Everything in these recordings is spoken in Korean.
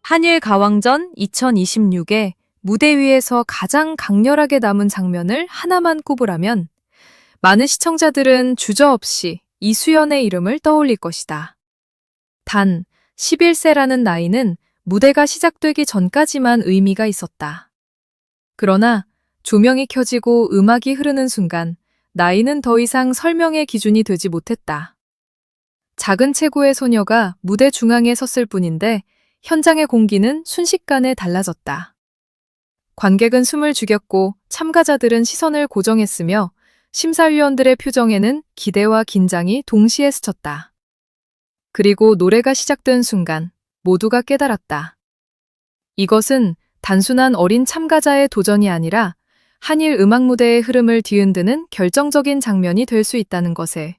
한일 가왕전 2026에 무대 위에서 가장 강렬하게 남은 장면을 하나만 꼽으라면 많은 시청자들은 주저없이 이수연의 이름을 떠올릴 것이다. 단, 11세라는 나이는 무대가 시작되기 전까지만 의미가 있었다. 그러나 조명이 켜지고 음악이 흐르는 순간 나이는 더 이상 설명의 기준이 되지 못했다. 작은 체구의 소녀가 무대 중앙에 섰을 뿐인데 현장의 공기는 순식간에 달라졌다. 관객은 숨을 죽였고 참가자들은 시선을 고정했으며 심사위원들의 표정에는 기대와 긴장이 동시에 스쳤다. 그리고 노래가 시작된 순간 모두가 깨달았다. 이것은 단순한 어린 참가자의 도전이 아니라 한일 음악 무대의 흐름을 뒤흔드는 결정적인 장면이 될 수 있다는 것에.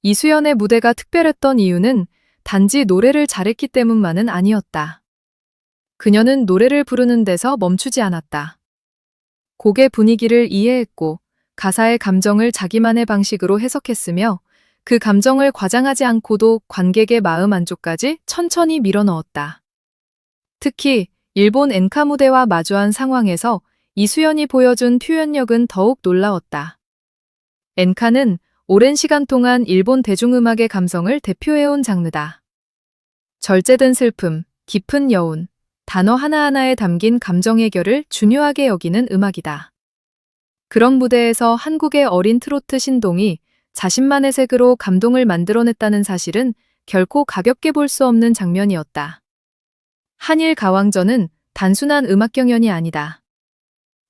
이수연의 무대가 특별했던 이유는 단지 노래를 잘했기 때문만은 아니었다. 그녀는 노래를 부르는 데서 멈추지 않았다. 곡의 분위기를 이해했고 가사의 감정을 자기만의 방식으로 해석했으며 그 감정을 과장하지 않고도 관객의 마음 안쪽까지 천천히 밀어넣었다. 특히 일본 엔카 무대와 마주한 상황에서 이수연이 보여준 표현력은 더욱 놀라웠다. 엔카는 오랜 시간 동안 일본 대중음악의 감성을 대표해온 장르다. 절제된 슬픔, 깊은 여운, 단어 하나하나에 담긴 감정 해결을 중요하게 여기는 음악이다. 그런 무대에서 한국의 어린 트로트 신동이 자신만의 색으로 감동을 만들어냈다는 사실은 결코 가볍게 볼 수 없는 장면이었다. 한일 가왕전은 단순한 음악 경연이 아니다.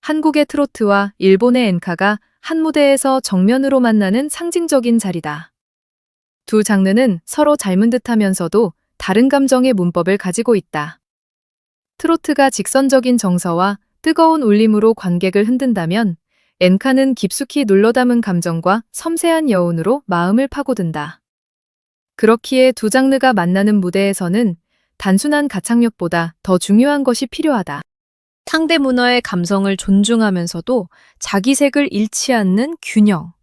한국의 트로트와 일본의 엔카가 한 무대에서 정면으로 만나는 상징적인 자리다. 두 장르는 서로 닮은 듯하면서도 다른 감정의 문법을 가지고 있다. 트로트가 직선적인 정서와 뜨거운 울림으로 관객을 흔든다면 엔카는 깊숙이 눌러담은 감정과 섬세한 여운으로 마음을 파고든다. 그렇기에 두 장르가 만나는 무대에서는 단순한 가창력보다 더 중요한 것이 필요하다. 상대 문화의 감성을 존중하면서도 자기 색을 잃지 않는 균형.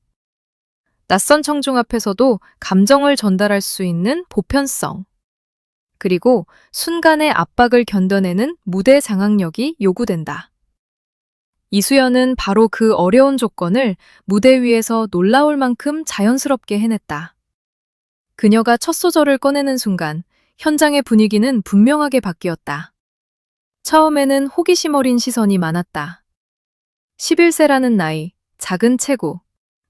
낯선 청중 앞에서도 감정을 전달할 수 있는 보편성. 그리고 순간의 압박을 견뎌내는 무대 장악력이 요구된다. 이수연은 바로 그 어려운 조건을 무대 위에서 놀라울 만큼 자연스럽게 해냈다. 그녀가 첫 소절을 꺼내는 순간 현장의 분위기는 분명하게 바뀌었다. 처음에는 호기심 어린 시선이 많았다. 11세라는 나이, 작은 체구,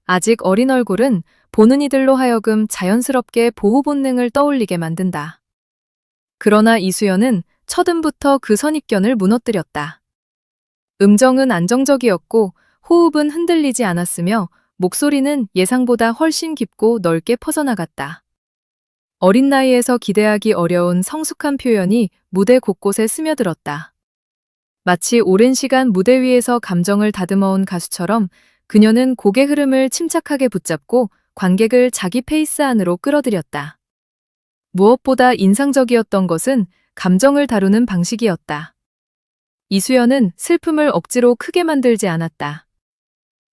아직 어린 얼굴은 보는 이들로 하여금 자연스럽게 보호 본능을 떠올리게 만든다. 그러나 이수연은 첫음부터 그 선입견을 무너뜨렸다. 음정은 안정적이었고 호흡은 흔들리지 않았으며 목소리는 예상보다 훨씬 깊고 넓게 퍼져나갔다. 어린 나이에서 기대하기 어려운 성숙한 표현이 무대 곳곳에 스며들었다. 마치 오랜 시간 무대 위에서 감정을 다듬어온 가수처럼 그녀는 곡의 흐름을 침착하게 붙잡고 관객을 자기 페이스 안으로 끌어들였다. 무엇보다 인상적이었던 것은 감정을 다루는 방식이었다. 이수연은 슬픔을 억지로 크게 만들지 않았다.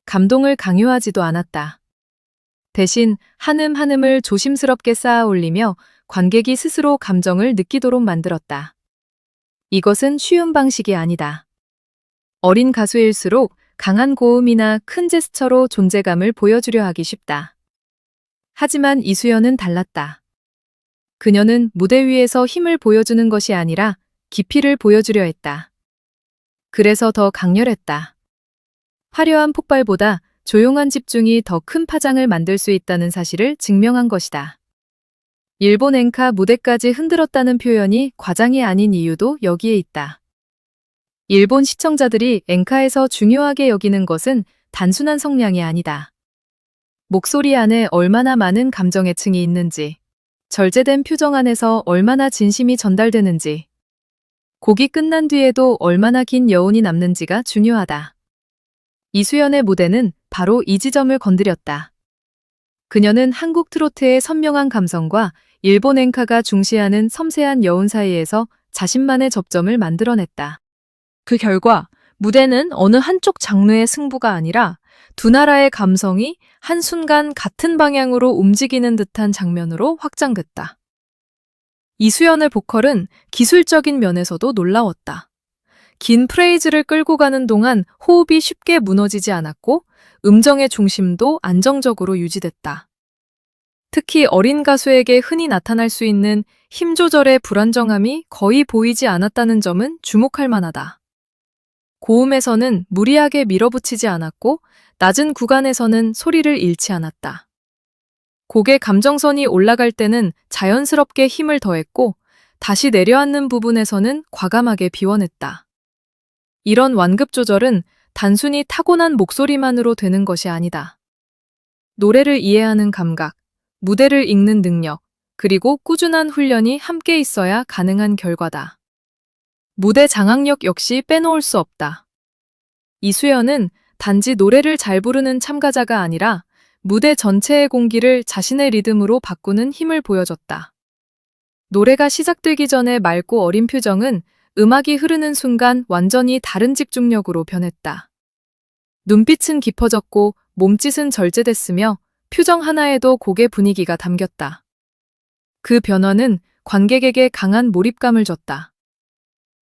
감동을 강요하지도 않았다. 대신 한음 한음을 조심스럽게 쌓아 올리며 관객이 스스로 감정을 느끼도록 만들었다. 이것은 쉬운 방식이 아니다. 어린 가수일수록 강한 고음이나 큰 제스처로 존재감을 보여주려 하기 쉽다. 하지만 이수연은 달랐다. 그녀는 무대 위에서 힘을 보여주는 것이 아니라 깊이를 보여주려 했다. 그래서 더 강렬했다. 화려한 폭발보다 조용한 집중이 더 큰 파장을 만들 수 있다는 사실을 증명한 것이다. 일본 엔카 무대까지 흔들었다는 표현이 과장이 아닌 이유도 여기에 있다. 일본 시청자들이 엔카에서 중요하게 여기는 것은 단순한 성량이 아니다. 목소리 안에 얼마나 많은 감정의 층이 있는지, 절제된 표정 안에서 얼마나 진심이 전달되는지, 곡이 끝난 뒤에도 얼마나 긴 여운이 남는지가 중요하다. 이수연의 무대는 바로 이 지점을 건드렸다. 그녀는 한국 트로트의 선명한 감성과 일본 엔카가 중시하는 섬세한 여운 사이에서 자신만의 접점을 만들어냈다. 그 결과 무대는 어느 한쪽 장르의 승부가 아니라 두 나라의 감성이 한순간 같은 방향으로 움직이는 듯한 장면으로 확장됐다. 이수연의 보컬은 기술적인 면에서도 놀라웠다. 긴 프레이즈를 끌고 가는 동안 호흡이 쉽게 무너지지 않았고 음정의 중심도 안정적으로 유지됐다. 특히 어린 가수에게 흔히 나타날 수 있는 힘 조절의 불안정함이 거의 보이지 않았다는 점은 주목할 만하다. 고음에서는 무리하게 밀어붙이지 않았고 낮은 구간에서는 소리를 잃지 않았다. 곡의 감정선이 올라갈 때는 자연스럽게 힘을 더했고 다시 내려앉는 부분에서는 과감하게 비워냈다. 이런 완급 조절은 단순히 타고난 목소리만으로 되는 것이 아니다. 노래를 이해하는 감각, 무대를 읽는 능력, 그리고 꾸준한 훈련이 함께 있어야 가능한 결과다. 무대 장악력 역시 빼놓을 수 없다. 이수연은 단지 노래를 잘 부르는 참가자가 아니라 무대 전체의 공기를 자신의 리듬으로 바꾸는 힘을 보여줬다. 노래가 시작되기 전에 맑고 어린 표정은 음악이 흐르는 순간 완전히 다른 집중력으로 변했다. 눈빛은 깊어졌고 몸짓은 절제됐으며 표정 하나에도 곡의 분위기가 담겼다. 그 변화는 관객에게 강한 몰입감을 줬다.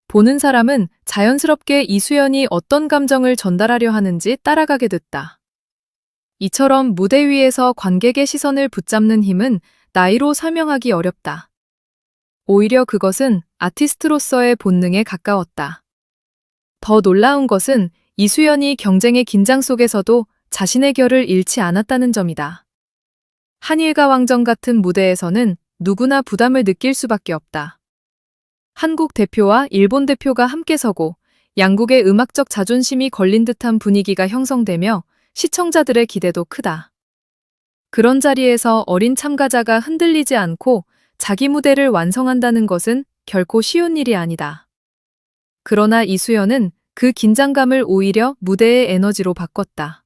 보는 사람은 자연스럽게 이수연이 어떤 감정을 전달하려 하는지 따라가게 됐다. 이처럼 무대 위에서 관객의 시선을 붙잡는 힘은 나이로 설명하기 어렵다. 오히려 그것은 아티스트로서의 본능에 가까웠다. 더 놀라운 것은 이수연이 경쟁의 긴장 속에서도 자신의 결을 잃지 않았다는 점이다. 한일과 왕정 같은 무대에서는 누구나 부담을 느낄 수밖에 없다. 한국 대표와 일본 대표가 함께 서고 양국의 음악적 자존심이 걸린 듯한 분위기가 형성되며 시청자들의 기대도 크다. 그런 자리에서 어린 참가자가 흔들리지 않고 자기 무대를 완성한다는 것은 결코 쉬운 일이 아니다. 그러나 이수연은 그 긴장감을 오히려 무대의 에너지로 바꿨다.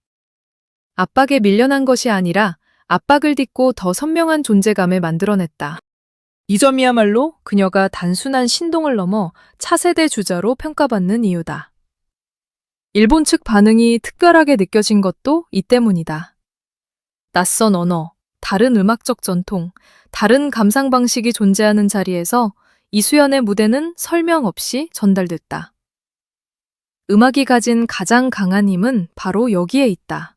압박에 밀려난 것이 아니라 압박을 딛고 더 선명한 존재감을 만들어냈다. 이 점이야말로 그녀가 단순한 신동을 넘어 차세대 주자로 평가받는 이유다. 일본 측 반응이 특별하게 느껴진 것도 이 때문이다. 낯선 언어, 다른 음악적 전통, 다른 감상 방식이 존재하는 자리에서 이수연의 무대는 설명 없이 전달됐다. 음악이 가진 가장 강한 힘은 바로 여기에 있다.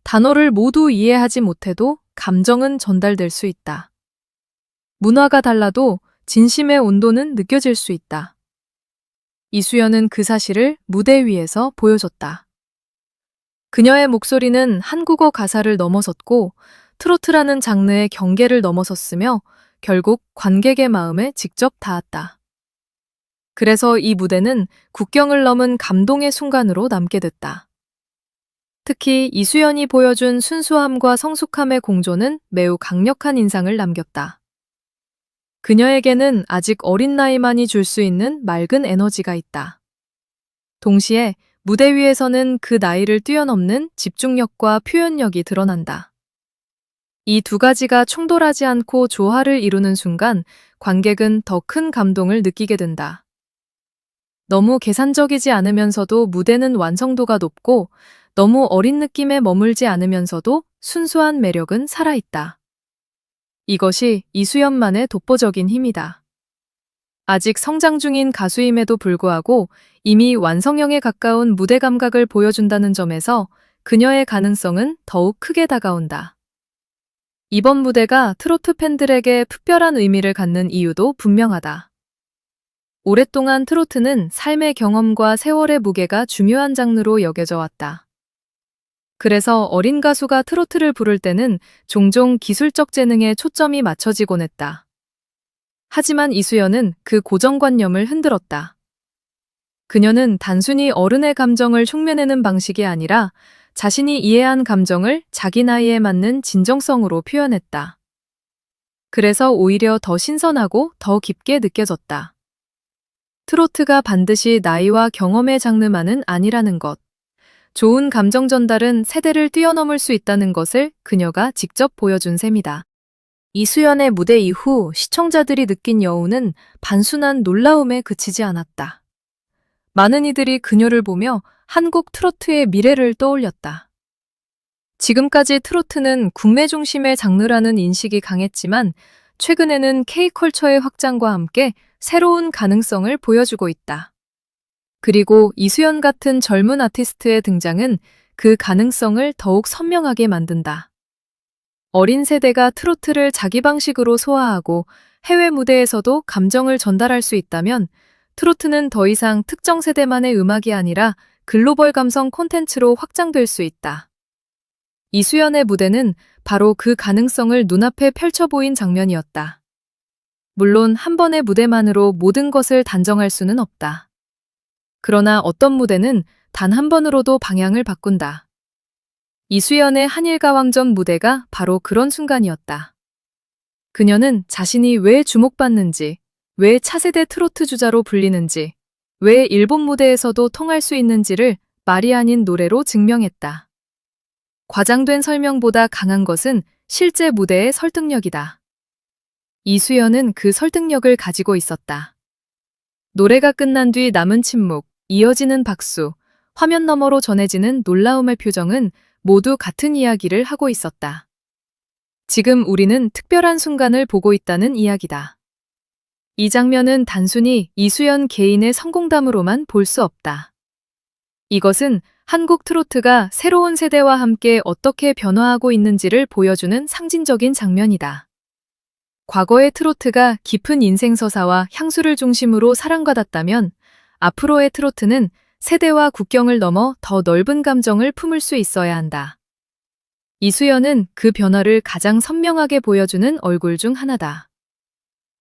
단어를 모두 이해하지 못해도 감정은 전달될 수 있다. 문화가 달라도 진심의 온도는 느껴질 수 있다. 이수연은 그 사실을 무대 위에서 보여줬다. 그녀의 목소리는 한국어 가사를 넘어섰고 트로트라는 장르의 경계를 넘어섰으며 결국 관객의 마음에 직접 닿았다. 그래서 이 무대는 국경을 넘은 감동의 순간으로 남게 됐다. 특히 이수연이 보여준 순수함과 성숙함의 공존은 매우 강력한 인상을 남겼다. 그녀에게는 아직 어린 나이만이 줄 수 있는 맑은 에너지가 있다. 동시에 무대 위에서는 그 나이를 뛰어넘는 집중력과 표현력이 드러난다. 이 두 가지가 충돌하지 않고 조화를 이루는 순간 관객은 더 큰 감동을 느끼게 된다. 너무 계산적이지 않으면서도 무대는 완성도가 높고 너무 어린 느낌에 머물지 않으면서도 순수한 매력은 살아있다. 이것이 이수연만의 독보적인 힘이다. 아직 성장 중인 가수임에도 불구하고 이미 완성형에 가까운 무대 감각을 보여준다는 점에서 그녀의 가능성은 더욱 크게 다가온다. 이번 무대가 트로트 팬들에게 특별한 의미를 갖는 이유도 분명하다. 오랫동안 트로트는 삶의 경험과 세월의 무게가 중요한 장르로 여겨져 왔다. 그래서 어린 가수가 트로트를 부를 때는 종종 기술적 재능에 초점이 맞춰지곤 했다. 하지만 이수연은 그 고정관념을 흔들었다. 그녀는 단순히 어른의 감정을 흉내내는 방식이 아니라 자신이 이해한 감정을 자기 나이에 맞는 진정성으로 표현했다. 그래서 오히려 더 신선하고 더 깊게 느껴졌다. 트로트가 반드시 나이와 경험의 장르만은 아니라는 것. 좋은 감정 전달은 세대를 뛰어넘을 수 있다는 것을 그녀가 직접 보여준 셈이다. 이수연의 무대 이후 시청자들이 느낀 여운은 단순한 놀라움에 그치지 않았다. 많은 이들이 그녀를 보며 한국 트로트의 미래를 떠올렸다. 지금까지 트로트는 국내 중심의 장르라는 인식이 강했지만 최근에는 K컬처의 확장과 함께 새로운 가능성을 보여주고 있다. 그리고 이수연 같은 젊은 아티스트의 등장은 그 가능성을 더욱 선명하게 만든다. 어린 세대가 트로트를 자기 방식으로 소화하고 해외 무대에서도 감정을 전달할 수 있다면 트로트는 더 이상 특정 세대만의 음악이 아니라 글로벌 감성 콘텐츠로 확장될 수 있다. 이수연의 무대는 바로 그 가능성을 눈앞에 펼쳐 보인 장면이었다. 물론 한 번의 무대만으로 모든 것을 단정할 수는 없다. 그러나 어떤 무대는 단 한 번으로도 방향을 바꾼다. 이수연의 한일가왕전 무대가 바로 그런 순간이었다. 그녀는 자신이 왜 주목받는지, 왜 차세대 트로트 주자로 불리는지, 왜 일본 무대에서도 통할 수 있는지를 말이 아닌 노래로 증명했다. 과장된 설명보다 강한 것은 실제 무대의 설득력이다. 이수연은 그 설득력을 가지고 있었다. 노래가 끝난 뒤 남은 침묵, 이어지는 박수, 화면 너머로 전해지는 놀라움의 표정은 모두 같은 이야기를 하고 있었다. 지금 우리는 특별한 순간을 보고 있다는 이야기다. 이 장면은 단순히 이수연 개인의 성공담으로만 볼 수 없다. 이것은 한국 트로트가 새로운 세대와 함께 어떻게 변화하고 있는지를 보여주는 상징적인 장면이다. 과거의 트로트가 깊은 인생서사와 향수를 중심으로 사랑받았다면 앞으로의 트로트는 세대와 국경을 넘어 더 넓은 감정을 품을 수 있어야 한다. 이수연은 그 변화를 가장 선명하게 보여주는 얼굴 중 하나다.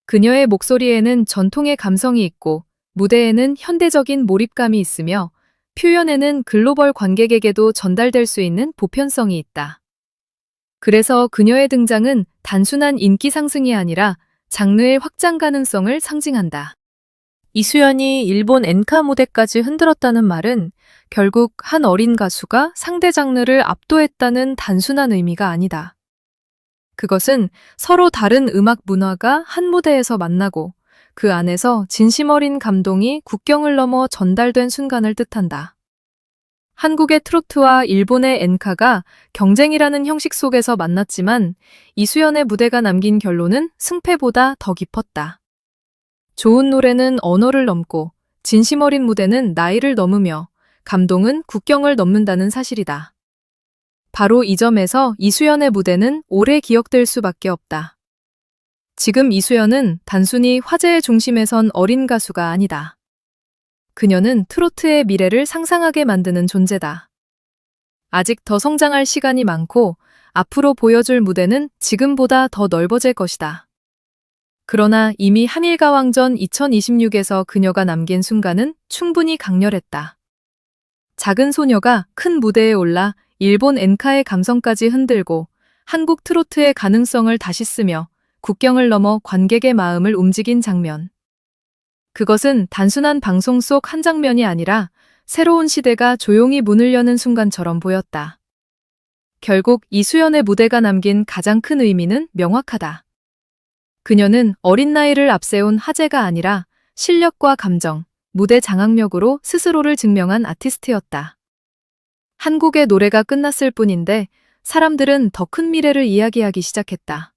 그녀의 목소리에는 전통의 감성이 있고 무대에는 현대적인 몰입감이 있으며 표현에는 글로벌 관객에게도 전달될 수 있는 보편성이 있다. 그래서 그녀의 등장은 단순한 인기 상승이 아니라 장르의 확장 가능성을 상징한다. 이수연이 일본 엔카 무대까지 흔들었다는 말은 결국 한 어린 가수가 상대 장르를 압도했다는 단순한 의미가 아니다. 그것은 서로 다른 음악 문화가 한 무대에서 만나고 그 안에서 진심 어린 감동이 국경을 넘어 전달된 순간을 뜻한다. 한국의 트로트와 일본의 엔카가 경쟁이라는 형식 속에서 만났지만 이수연의 무대가 남긴 결론은 승패보다 더 깊었다. 좋은 노래는 언어를 넘고 진심 어린 무대는 나이를 넘으며 감동은 국경을 넘는다는 사실이다. 바로 이 점에서 이수연의 무대는 오래 기억될 수밖에 없다. 지금 이수연은 단순히 화제의 중심에 선 어린 가수가 아니다. 그녀는 트로트의 미래를 상상하게 만드는 존재다. 아직 더 성장할 시간이 많고 앞으로 보여줄 무대는 지금보다 더 넓어질 것이다. 그러나 이미 한일가왕전 2026에서 그녀가 남긴 순간은 충분히 강렬했다. 작은 소녀가 큰 무대에 올라 일본 엔카의 감성까지 흔들고 한국 트로트의 가능성을 다시 쓰며 국경을 넘어 관객의 마음을 움직인 장면. 그것은 단순한 방송 속 한 장면이 아니라 새로운 시대가 조용히 문을 여는 순간처럼 보였다. 결국 이수연의 무대가 남긴 가장 큰 의미는 명확하다. 그녀는 어린 나이를 앞세운 화제가 아니라 실력과 감정, 무대 장악력으로 스스로를 증명한 아티스트였다. 한국의 노래가 끝났을 뿐인데 사람들은 더 큰 미래를 이야기하기 시작했다.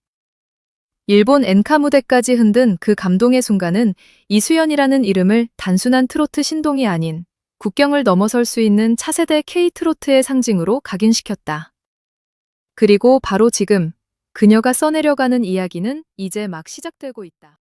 일본 엔카 무대까지 흔든 그 감동의 순간은 이수연이라는 이름을 단순한 트로트 신동이 아닌 국경을 넘어설 수 있는 차세대 K-트로트의 상징으로 각인시켰다. 그리고 바로 지금 그녀가 써내려가는 이야기는 이제 막 시작되고 있다.